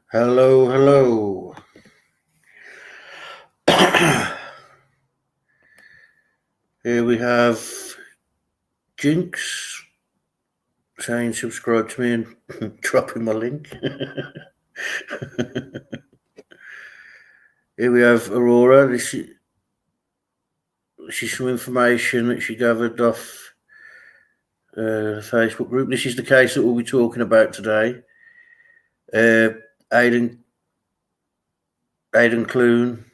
Hello, hello. Here we have Jinx saying subscribe to me and dropping my link. Here we have Aurora. This is some information that she gathered off the Facebook group. This is the case that we'll be talking about today. Aidan Clune.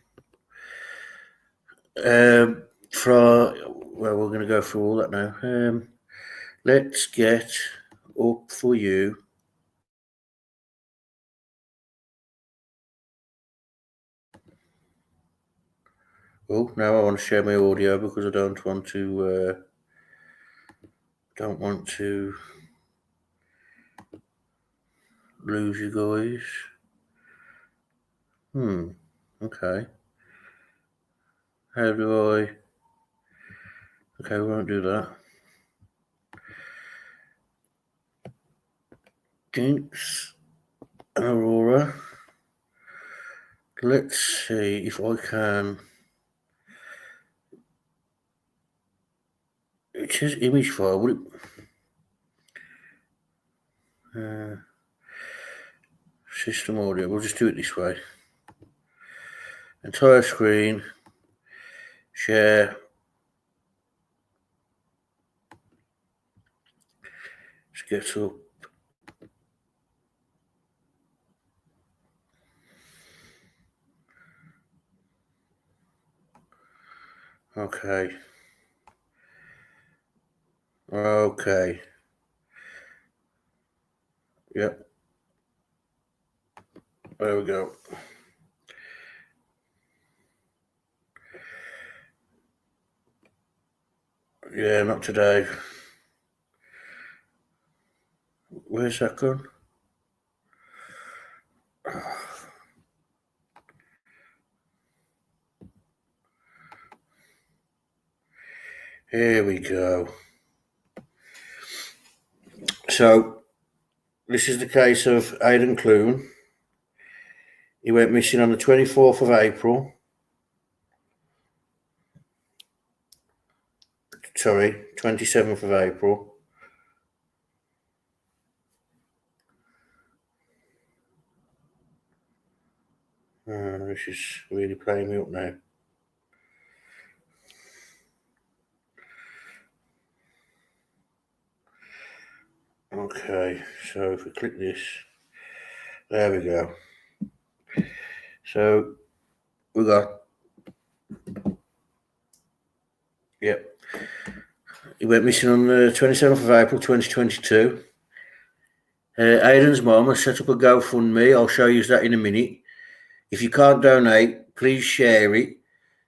We're going to go through all that now. Let's get up for you. Oh, now I want to share my audio because I don't want to lose you guys. Okay. How do I? Okay, we won't do that. Jinx and Aurora. Let's see if I can. It says image file. Would it? System audio. We'll just do it this way. Entire screen. Share. Let's get up. Okay. Yep. There we go. Yeah, not today. Where's that gone? Here we go. So, this is the case of Aidan Clune. He went missing on the 24th of April. Sorry, 27th of April. This is really playing me up now. Okay, so if we click this, there we go. So we got, yep. He went missing on the 27th of April 2022. Aidan's mum has set up a GoFundMe. I'll show you that in a minute. If you can't donate, please share it,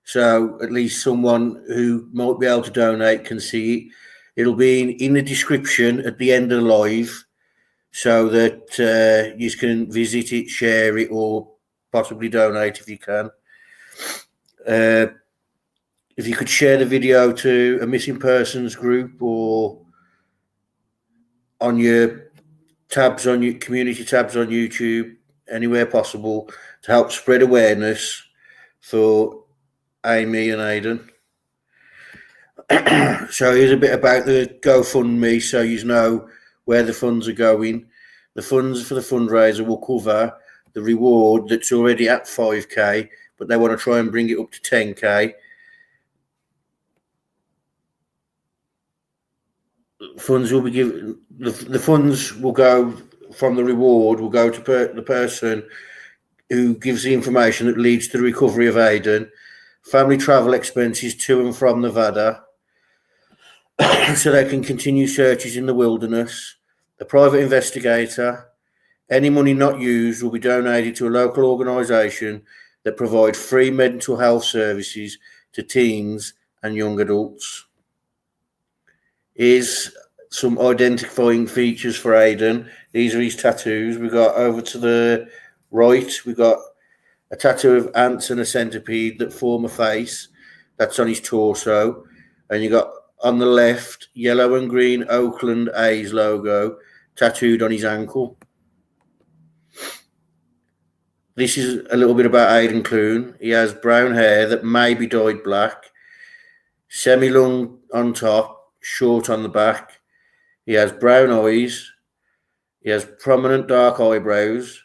so at least someone who might be able to donate can see it. It'll be in the description at the end of the live, so that you can visit it, share it, or possibly donate if you can. If you could share the video to a missing persons group or on your tabs on your community tabs on YouTube, anywhere possible, to help spread awareness for Amy and Aidan. So here's a bit about the GoFundMe, so you know where the funds are going. The funds for the fundraiser will cover the reward that's already at 5k, but they want to try and bring it up to 10k. Funds will be given. The funds will go from the reward will go to the person who gives the information that leads to the recovery of Aidan. Family travel expenses to and from Nevada, so they can continue searches in the wilderness. A private investigator. Any money not used will be donated to a local organisation that provides free mental health services to teens and young adults. Here's some identifying features for Aidan. These are his tattoos. We got over to the right, we got a tattoo of ants and a centipede that form a face. That's on his torso. And you got on the left, yellow and green Oakland A's logo tattooed on his ankle. This is a little bit about Aidan Clune. He has brown hair that may be dyed black, semi-long on top, short on the back. He has brown eyes. He has prominent dark eyebrows,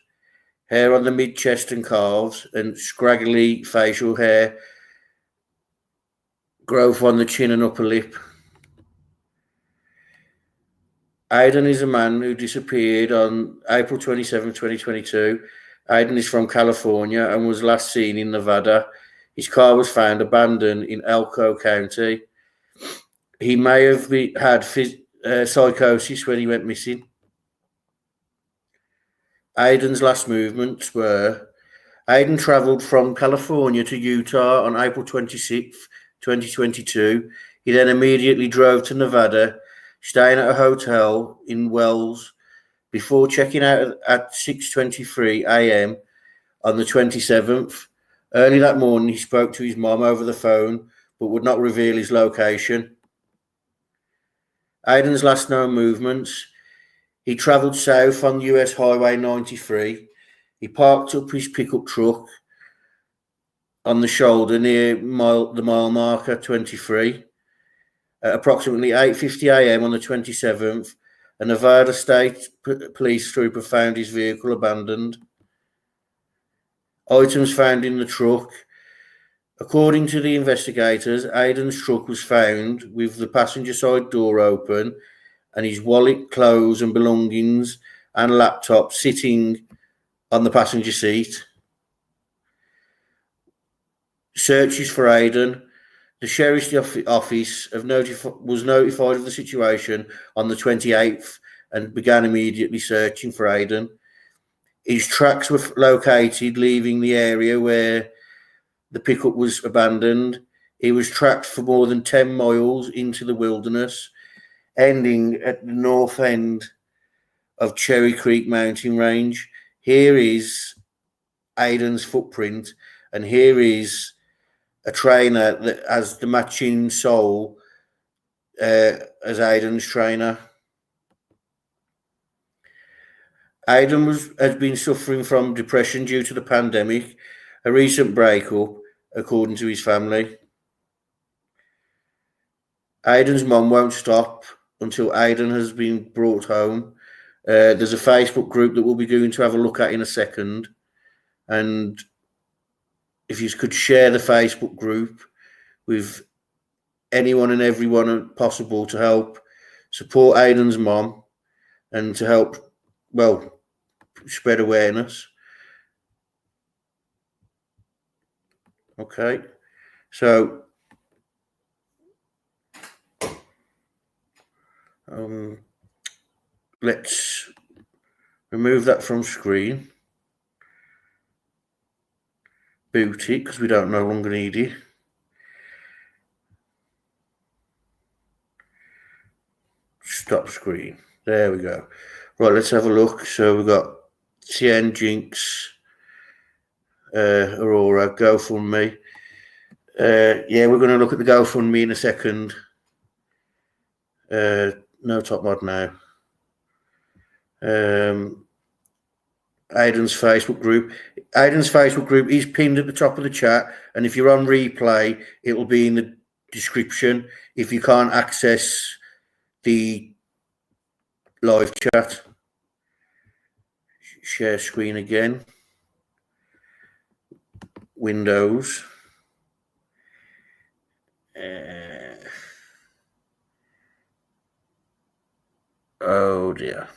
hair on the mid-chest and calves, and scraggly facial hair growth on the chin and upper lip. Aidan is a man who disappeared on April 27, 2022. Aidan is from California and was last seen in Nevada. His car was found abandoned in Elko County. He may have had psychosis when he went missing. Aidan's last movements were: Aidan travelled from California to Utah on April 26, 2022. He then immediately drove to Nevada, staying at a hotel in Wells before checking out at 6:23 a.m. on the 27th. Early that morning, he spoke to his mom over the phone, but would not reveal his location. Aidan's last known movements: he travelled south on US Highway 93. He parked up his pickup truck on the shoulder near the mile marker 23. At approximately 8:50 a.m. on the 27th, a Nevada State Police trooper found his vehicle abandoned. Items found in the truck. According to the investigators, Aidan's truck was found with the passenger side door open and his wallet, clothes and belongings and laptop sitting on the passenger seat. Searches for Aidan. The Sheriff's Office was notified of the situation on the 28th and began immediately searching for Aidan. His tracks were located leaving the area where the pickup was abandoned. He was tracked for more than 10 miles into the wilderness, ending at the north end of Cherry Creek mountain range. Here is Aidan's footprint, and here is a trainer that has the matching sole as Aidan's trainer. Aidan has been suffering from depression due to the pandemic, a recent breakup, according to his family. Aidan's mum won't stop until Aidan has been brought home. There's a Facebook group that we'll be going to have a look at in a second. And if you could share the Facebook group with anyone and everyone possible to help support Aidan's mom and to help, spread awareness. Okay, so let's remove that from screen. Boot it because we don't no longer need it. Stop screen. There we go. Right, let's have a look. So we've got Tien, Jinx, Aurora, GoFundMe. Yeah, we're going to look at the GoFundMe in a second. No top mod now. Aidan's Facebook group. Aidan's Facebook group is pinned at the top of the chat, and if you're on replay, it will be in the description if you can't access the live chat. Share screen again. Windows. Oh dear.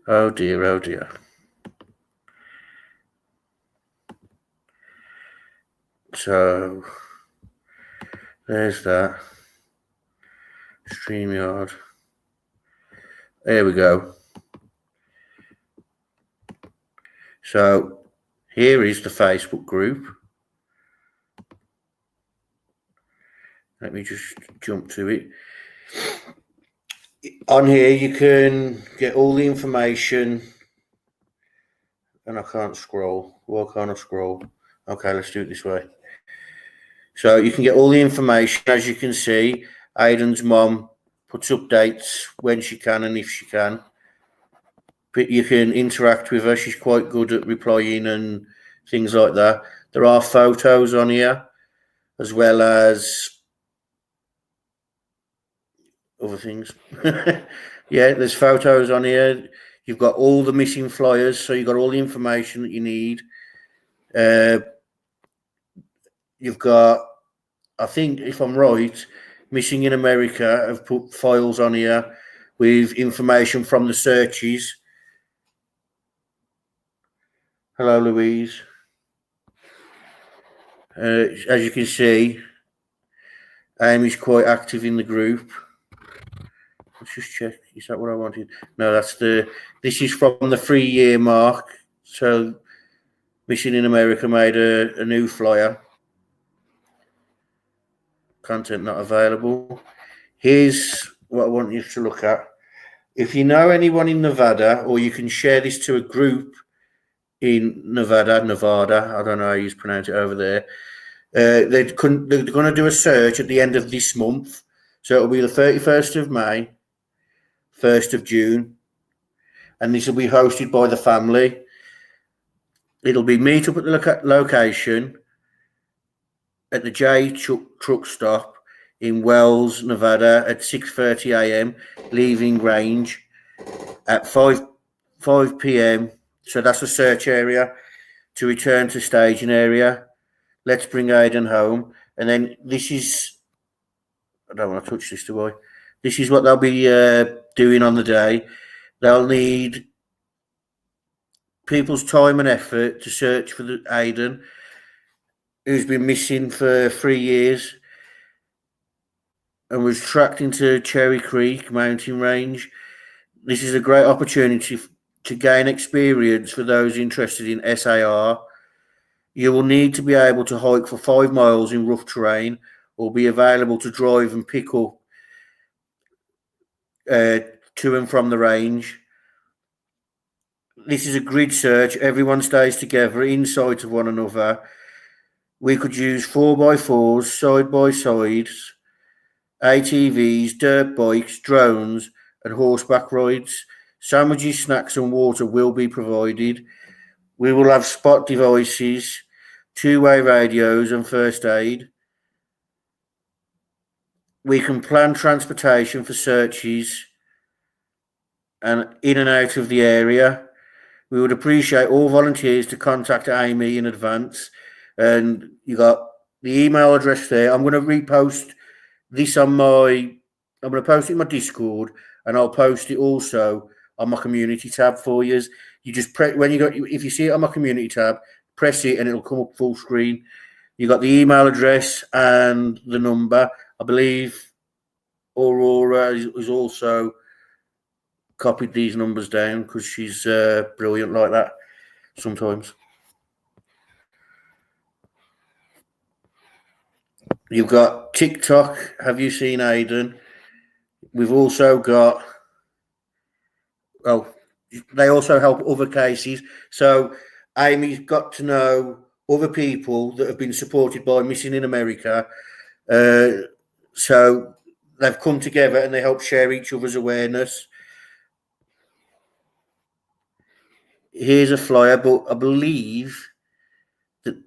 Oh dear, oh dear. So, there's that. StreamYard. There we go. So, here is the Facebook group. Let me just jump to it. On here, you can get all the information. And I can't scroll. Why can't I scroll? Okay, let's do it this way. So you can get all the information. As you can see, Aidan's mom puts updates when she can and if she can. You can interact with her. She's quite good at replying and things like that. There are photos on here, as well as other things. Yeah, there's photos on here. You've got all the missing flyers, so you've got all the information that you need. You've got, I think, if I'm right, Missing in America have put files on here with information from the searches. Hello, Louise. As you can see, Amy's quite active in the group. Let's just check. Is that what I wanted? No, this is from the 3-year mark. So Missing in America made a new flyer. Content not available. Here's what I want you to look at. If you know anyone in Nevada, or you can share this to a group in Nevada, I don't know how you pronounce it over there. They're going to do a search at the end of this month. So it'll be the 31st of May, 1st of June. And this will be hosted by the family. It'll be meet up at the location at the J truck stop in Wells, Nevada at 6:30 a.m., leaving range at 5 p.m. So that's a search area. To return to staging area. Let's bring Aidan home. And then this is, I don't want to touch this, do I? This is what they'll be doing on the day. They'll need people's time and effort to search for Aidan, who's been missing for 3 years and was tracked into Cherry Creek mountain range. This is a great opportunity to gain experience for those interested in SAR. You will need to be able to hike for 5 miles in rough terrain, or be available to drive and pick up to and from the range. This is a grid search. Everyone stays together in sight of one another. We could use 4x4s, side-by-sides, ATVs, dirt bikes, drones, and horseback rides. Sandwiches, snacks, and water will be provided. We will have spot devices, 2-way radios, and first aid. We can plan transportation for searches and in and out of the area. We would appreciate all volunteers to contact Amy in advance. And you got the email address there. I'm going to repost this I'm going to post it in my Discord, and I'll post it also on my community tab for you. You just press, if you see it on my community tab, press it and it'll come up full screen. You got the email address and the number. I believe Aurora is also copied these numbers down because she's brilliant like that sometimes. You've got TikTok. Have you seen Aidan? We've also got, they also help other cases. So Amy's got to know other people that have been supported by Missing in America. So they've come together and they help share each other's awareness. Here's a flyer, but I believe that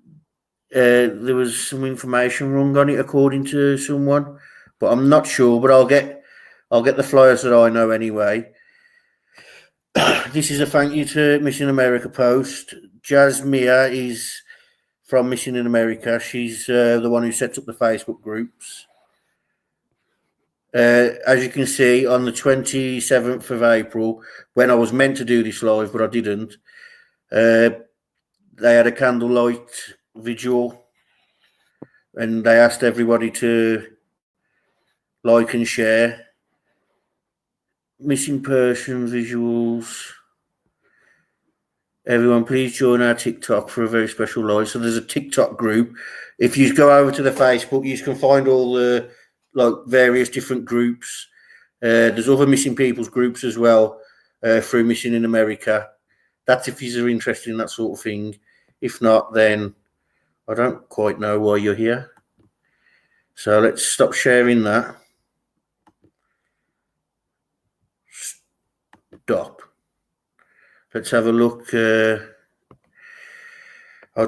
there was some information wrong on it, according to someone, but I'm not sure. But I'll get the flyers that I know anyway. This is a thank you to Missing America post. Jasmia is from Missing in America. She's the one who sets up the Facebook groups. As you can see, on the 27th of April, when I was meant to do this live, but I didn't, they had a candlelight vigil, and they asked everybody to like and share. Missing person visuals. Everyone, please join our TikTok for a very special live. So there's a TikTok group. If you go over to the Facebook, you can find all the various different groups. There's other missing people's groups as well through Missing in America. That's if you're interested in that sort of thing. If not, then I don't quite know why you're here. So let's stop sharing that. Stop. Let's have a look. I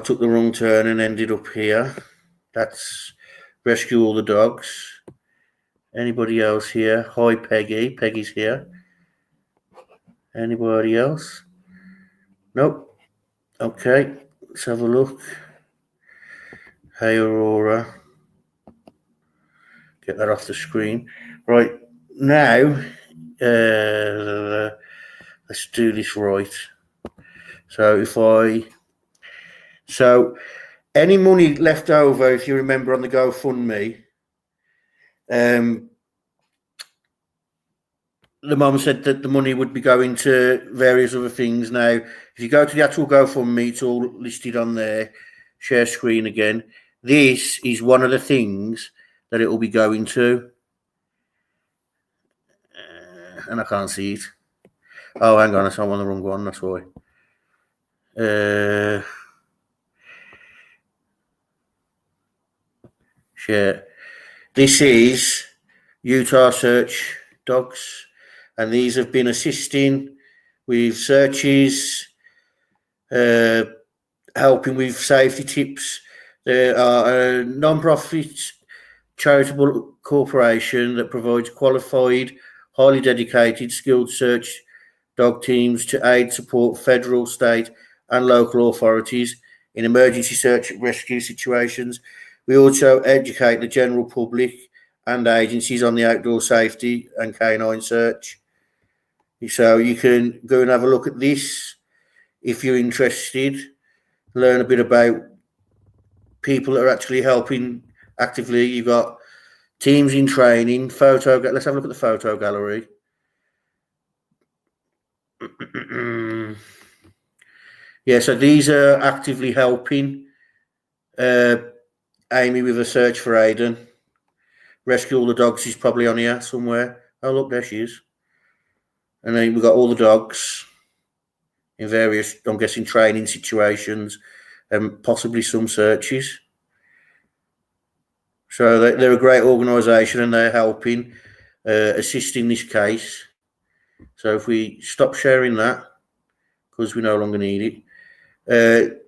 took the wrong turn and ended up here. That's rescue all the dogs. Anybody else here? Hi, Peggy. Peggy's here. Anybody else? Nope. Okay, let's have a look. Hey, Aurora. Get that off the screen. Right, now, let's do this right. So any money left over, if you remember on the GoFundMe, the mum said that the money would be going to various other things. Now, if you go to the actual GoFundMe, it's all listed on there. Share screen again. This is one of the things that it will be going to. And I can't see it. Oh, hang on, I'm on the wrong one, that's why. Share. This is Utah Search Dogs, and these have been assisting with searches, helping with safety tips. They are a non-profit charitable corporation that provides qualified, highly dedicated, skilled search dog teams to aid support federal, state, and local authorities in emergency search and rescue situations. We also educate the general public and agencies on the outdoor safety and canine search. So you can go and have a look at this if you're interested, learn a bit about people that are actually helping actively. You've got teams in training, let's have a look at the photo gallery. Yeah, so these are actively helping Amy with a search for Aiden. Rescue all the dogs is probably on here somewhere. Oh, look, there she is. And then we've got all the dogs in various, I'm guessing, training situations and possibly some searches. So they're a great organisation and they're helping, assisting this case. So if we stop sharing that, because we no longer need it,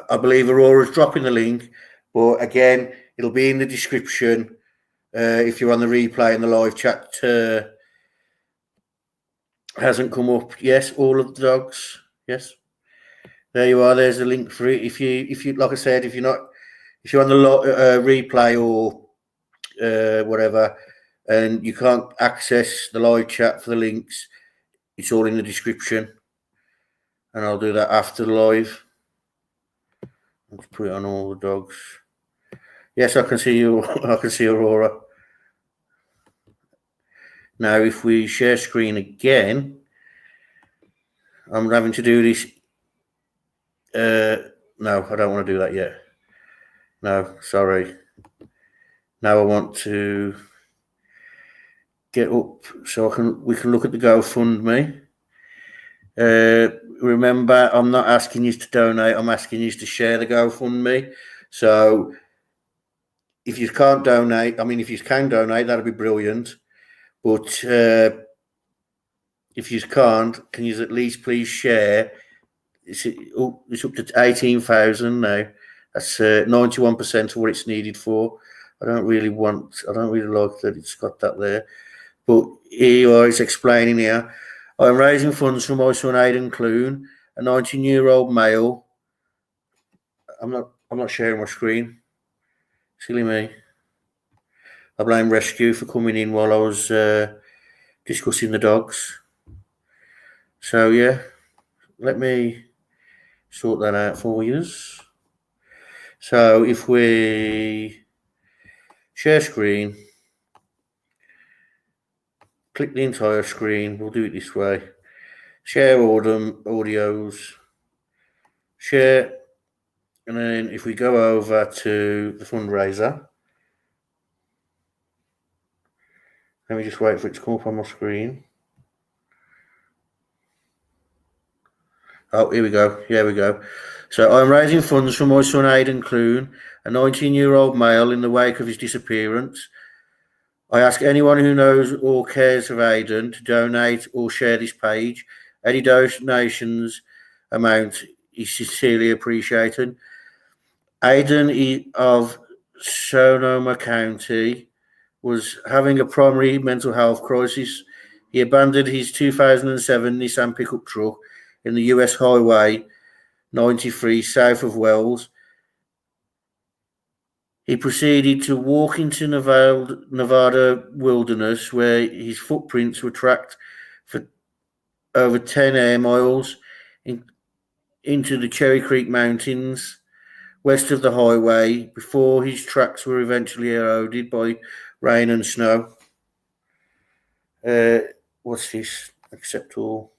I believe Aurora's dropping the link, but again, it'll be in the description. If you're on the replay and the live chat hasn't come up. Yes, all of the dogs. Yes, there you are. There's the link for it. If you, like I said, if you're on the replay or whatever, and you can't access the live chat for the links, it's all in the description, and I'll do that after the live. Let's put it on all the dogs. Yes, I can see you. I can see Aurora. Now, if we share screen again, I'm having to do this. No, I don't want to do that yet. No, sorry. Now I want to get up so we can look at the GoFundMe. Remember, I'm not asking you to donate. I'm asking you to share the GoFundMe. So if you can't donate, if you can donate, that'd be brilliant. But if you can't, can you at least please share? It's up to 18,000 now. That's 91% of what it's needed for. I don't really like that it's got that there. But here you are, it's explaining here. I'm raising funds for my son Aidan Clune, a 19-year-old male. I'm not sharing my screen. Silly me. I blame Rescue for coming in while I was discussing the dogs. So yeah, let me sort that out for you. So if we share screen, click the entire screen, we'll do it this way. Share audios, share, and then if we go over to the fundraiser, let me just wait for it to come up on my screen. Oh, here we go. Here we go. So I'm raising funds for my son Aidan Clune, a 19-year-old male, in the wake of his disappearance. I ask anyone who knows or cares of Aidan to donate or share this page, Any donations amount is sincerely appreciated. Aidan of Sonoma County was having a primary mental health crisis. He abandoned his 2007 Nissan pickup truck in the US Highway 93 south of Wells. He proceeded to walk into Nevada wilderness where his footprints were tracked for over 10 air miles into the Cherry Creek Mountains west of the highway before his tracks were eventually eroded by rain and snow. What's this? Accept all.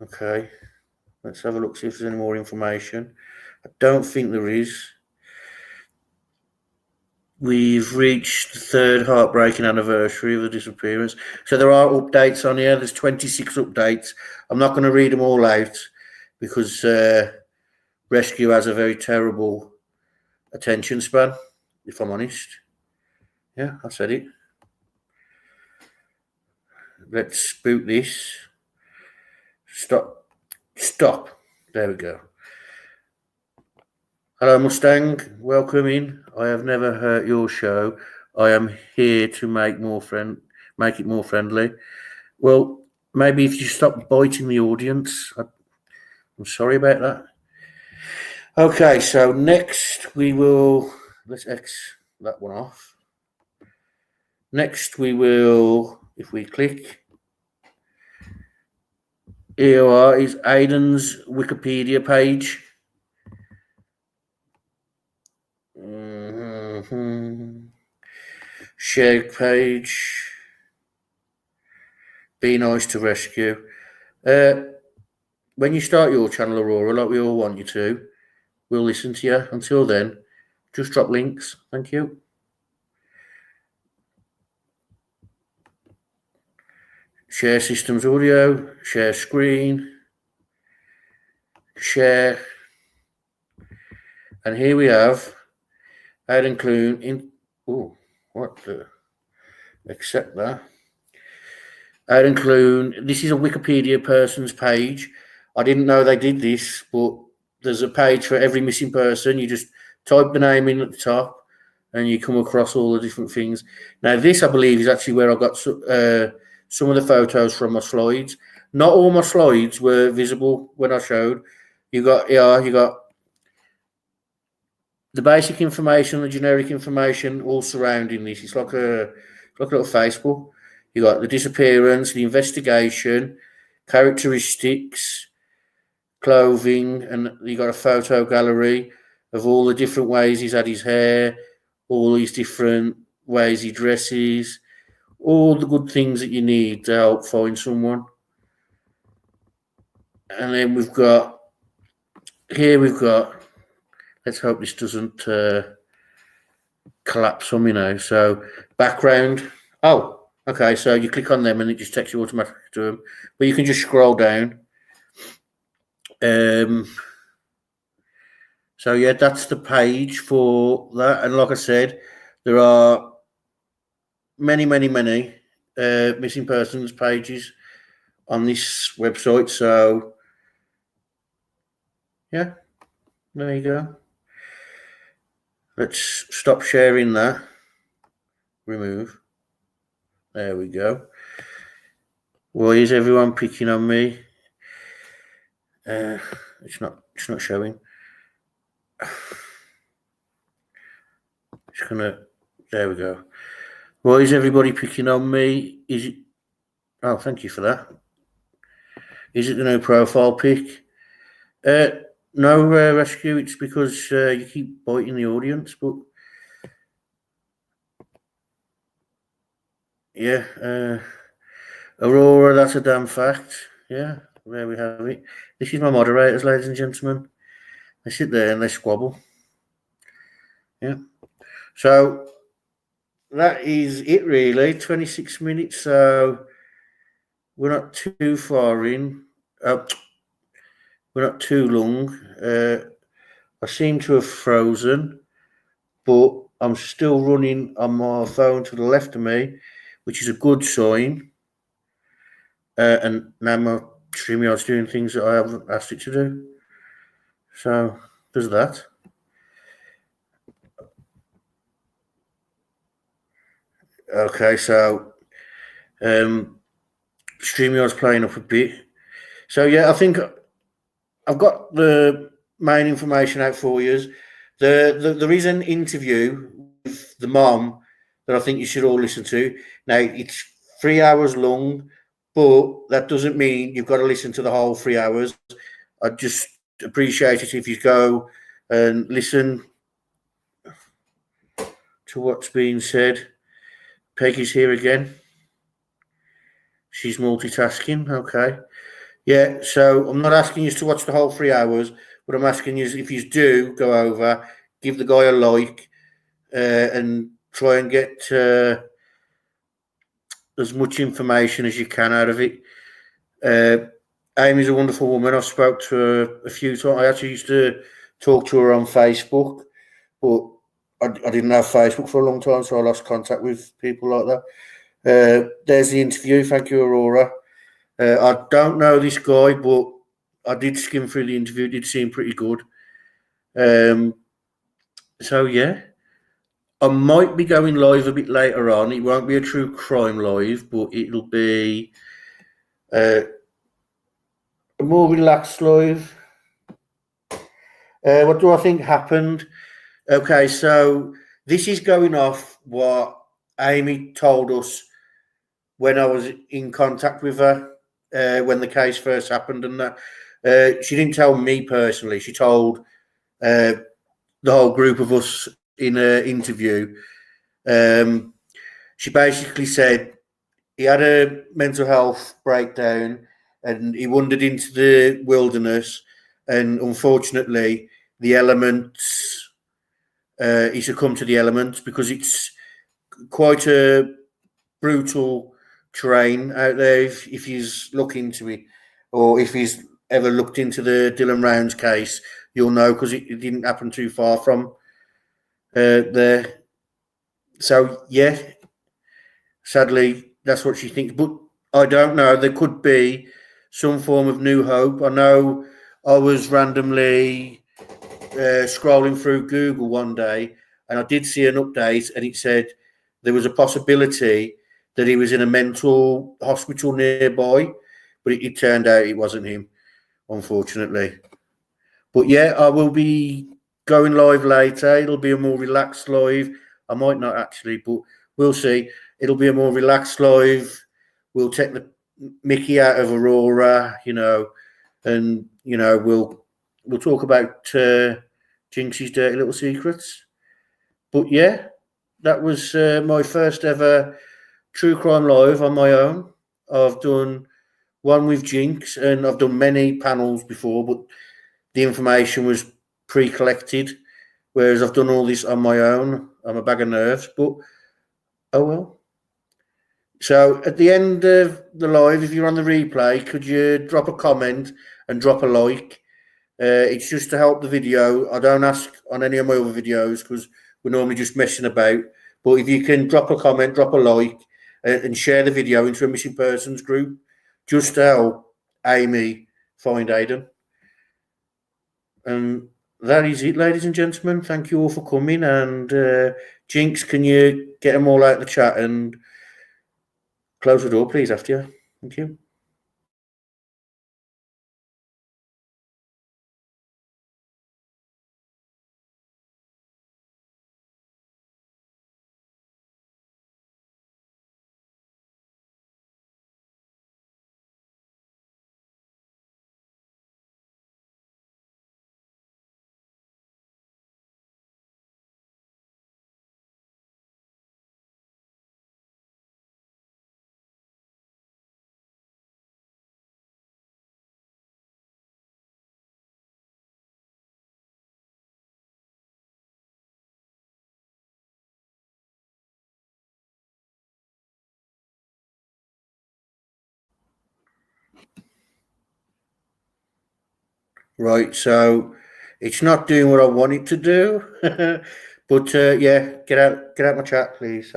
Okay. Let's have a look, see if there's any more information. I don't think there is. We've reached the third heartbreaking anniversary of the disappearance. So there are updates on here. There's 26 updates. I'm not going to read them all out because Rescue has a very terrible attention span, if I'm honest. Yeah, I said it. Let's boot this. Stop. There we go. Hello, Mustang. Welcome in. I have never heard your show. I am here to make it more friendly. Well, maybe if you stop biting the audience. I'm sorry about that. Okay, so next we will... Let's X that one off. Next we will, if we click... Here is Aidan's Wikipedia page. Share page. Be nice to Rescue. When you start your channel, Aurora, like we all want you to, we'll listen to you. Until then, just drop links. Thank you. Share systems audio, share screen, share. And here we have Aidan Clune in. Oh, what the? Accept that. Aidan Clune. This is a Wikipedia person's page. I didn't know they did this, but there's a page for every missing person. You just type the name in at the top and you come across all the different things. Now, this, I believe, is actually where I got some of the photos from my slides. Not all my slides were visible when I showed. You got the basic information, the generic information, all surrounding this. It's like a little Facebook. You got the disappearance, the investigation, characteristics, clothing, and you got a photo gallery of all the different ways he's had his hair, all these different ways he dresses, all the good things that you need to help find someone. And then we've got, let's hope this doesn't collapse on me now. So background. Oh, okay. So you click on them and it just takes you automatically to them. But you can just scroll down. So yeah, that's the page for that. And like I said, there are many missing persons pages on this website. So yeah, there you go. Let's stop sharing that. Remove. There we go. Why is everyone picking on me? It's not showing. It's gonna. There we go. Why is everybody picking on me? Is it? Oh, thank you for that. Is it the no profile pic? No, Rescue. It's because you keep biting the audience, but yeah, Aurora. That's a damn fact. Yeah, there we have it. This is my moderators, ladies and gentlemen. They sit there and they squabble. Yeah. So that is it, really. 26 minutes. So we're not too far in. We're not too long. I seem to have frozen, but I'm still running on my phone to the left of me, which is a good sign. And now my StreamYard's doing things that I haven't asked it to do. So there's that. Okay, so StreamYard's playing up a bit. So yeah, I think I've got the main information out for you. There is an interview with the mom that I think you should all listen to. Now it's 3 hours long, but that doesn't mean you've got to listen to the whole 3 hours. I just appreciate it if you go and listen to what's being said. Peggy's here again. She's multitasking. Okay. Yeah, so I'm not asking you to watch the whole 3 hours, but I'm asking you if you do go over, give the guy a like, and try and get as much information as you can out of it. Amy's a wonderful woman. I've spoke to her a few times. I actually used to talk to her on Facebook, but I didn't have Facebook for a long time, so I lost contact with people like that. There's the interview. Thank you, Aurora. I don't know this guy, but I did skim through the interview. It did seem pretty good. So yeah, I might be going live a bit later on. It won't be a true crime live, but it'll be a more relaxed live. What do I think happened? Okay, so this is going off what Amy told us when I was in contact with her when the case first happened, and that she didn't tell me personally. She told the whole group of us in an interview. She basically said he had a mental health breakdown and he wandered into the wilderness, and unfortunately, the elements. He succumbed to the elements because it's quite a brutal terrain out there. If he's looking into it, or if he's ever looked into the Dylan Rounds case, you'll know because it didn't happen too far from there. So yeah, sadly, that's what she thinks. But I don't know. There could be some form of new hope. I know I was randomly scrolling through Google one day, and I did see an update, and it said there was a possibility that he was in a mental hospital nearby, but it turned out it wasn't him, unfortunately. But yeah, I will be going live later. It'll be a more relaxed live. I might not actually, but we'll see. It'll be a more relaxed live. We'll take the Mickey out of Aurora, and we'll talk about Jinx's dirty little secrets. But yeah, that was my first ever true crime live on my own. I've done one with Jinx, and I've done many panels before, but the information was pre-collected, whereas I've done all this on my own. I'm a bag of nerves, but oh well. So at the end of the live, if you're on the replay, could you drop a comment and drop a like? It's just to help the video. I don't ask on any of my other videos because we're normally just messing about. But if you can drop a comment, drop a like, and share the video into a missing persons group, just to help Amy find Aidan. And that is it, ladies and gentlemen. Thank you all for coming. And Jinx, can you get them all out of the chat and close the door, please, after you? Thank you. Right, so it's not doing what I want it to do, but yeah, get out my chat, please,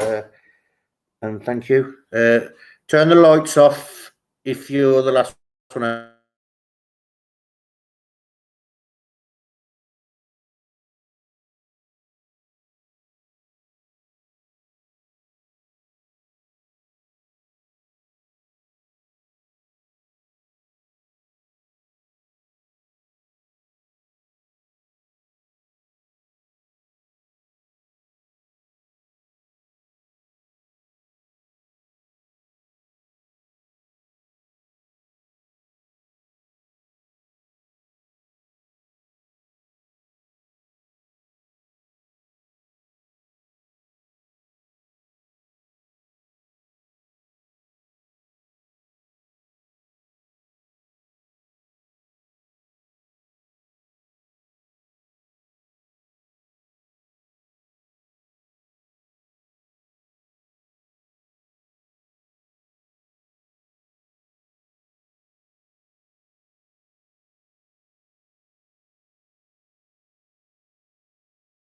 and thank you. Turn the lights off if you're the last one.